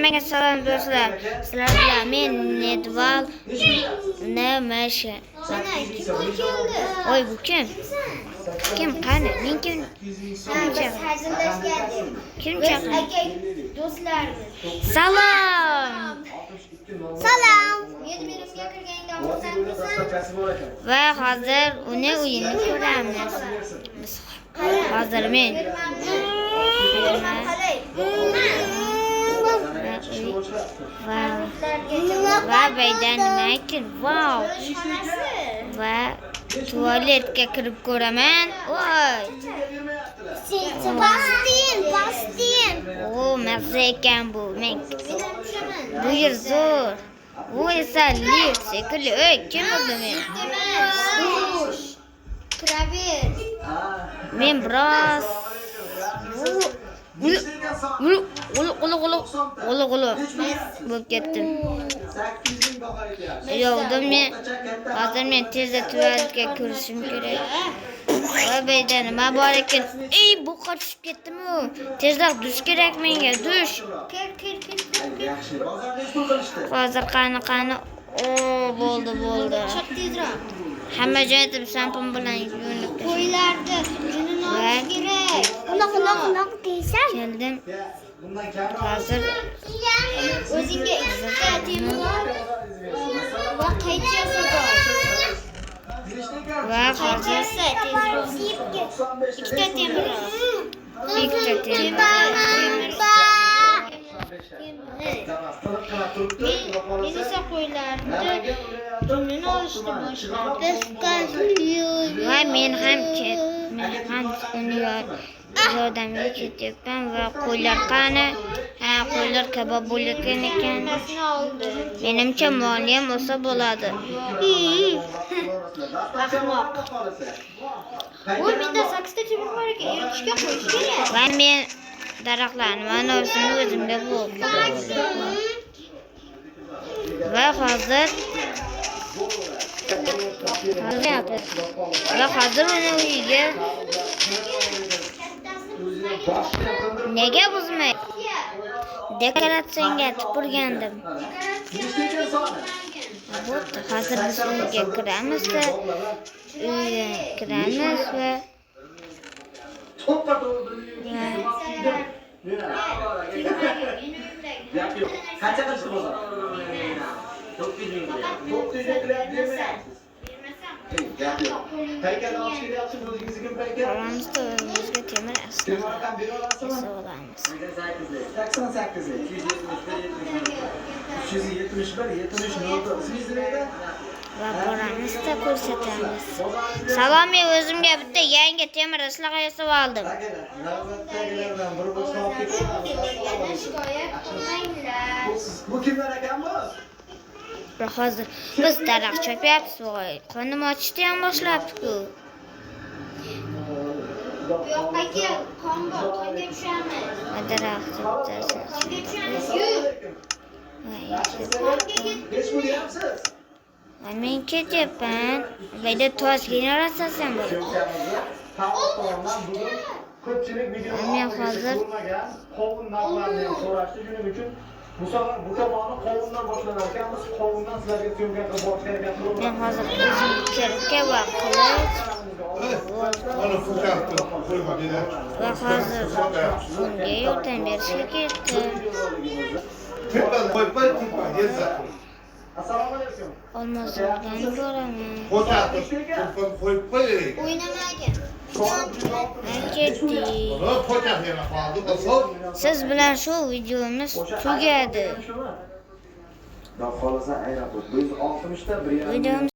Menga salom do'stlar. Sizlar bilan men Nedval Nemasha. Ana kim keldi? Oy bu kim? Kim qani? Men kim? Biz hazırlaşgandik. Kim Biz chaqirdi? aka do'stlarmiz. Salom. Salom. Yedimirimga kirganda xursandmisan? Va hozir uni o'yinni ko'ramiz. Hozir men va baydan nima ekan? Vau. Va tualetga kirib ko'raman. Voy. Bastin. O, mazza ekan bu. Men bu yer zo'r. Bu esa lift shekilli. Ey, kim bo'ldi men? Kiraver. Men biroz g'ulu bo'lib ketdim. Yo'qdim men. Hozir men tezda tualetga kirishim kerak. Voy bayda nima bor ekan? Ey, bu qochib ketdimi? Tezroq dush kerak menga, dush. Kir. Hozir qani. O, bo'ldi. Chiq tezroq. Hamma joyda shampun bilan yuvinib Qo'ylarni junini olish kerak. Quloq deysan? keldim. Hozir O'zingga ikkita temir ol va qaychi yasab va hozir ikkita temir ol. ikkita temir. Men esa qo'ylarni junini olishni boshladim. Va men ham uni yordamga ketyapman va qo'ylar qani? Ha, qo'ylar kabob bo'layotgan ekan. Menimcha moliyam olsa bo'ladi. Ahmoq. Voy, menda 8 ta temir bor ekan, eritishga qo'yish kerak. Va men daraxtlarni manosini o'zimga bo'ldim. Va hozir uni uyiga nega buzmay? Dekoratsiyaga tupurgandim. Hozir biz uyga kiramiz va Qancha qilishdi bozor? 900 ming. 900 ming. Paykat olishga yaxshi o'zingizni kim paykat? Oramizda o'zimizga temir Temir raqam bera olasizmi? olamiz. 88, 371, 70 nolda. Ismingiz nima edi? Va boramizda ko'rsatamiz. Salom, men o'zimga bitta yangi temir isloq yasab oldim. Navbatdagilardan biri boshqa olib ketsin. Shikoyat qilmanglar. Bu kimlar ekan bu? Hozir biz daraxt chopyapmiz. Voy, qonim ochishni ham boshlabdi-ku. Yo'q, aka, qonga tushamiz. Va daraxtni Qonga tushamiz. Va men ketyapman. Bayda toshgina rasasan bu. Ko'pchilik videoni Men hozir qovun narxlarini so'rashdi, shuning uchun bu safar bu tomoni qovundan boshlanarkan, biz qovundan sizlarga syomka qilib borish kerak ekan. men hozir o'zim kerakka va qilich va hozir bunga yordam berishga ketdim. Assalomu alaykum. Olmazordan ko'raman. O'ynamagin. Ketdik. Siz bilan shu videomiz tugadi. Xudo xolasa aeroport. Biz 60 ta bir Videomiz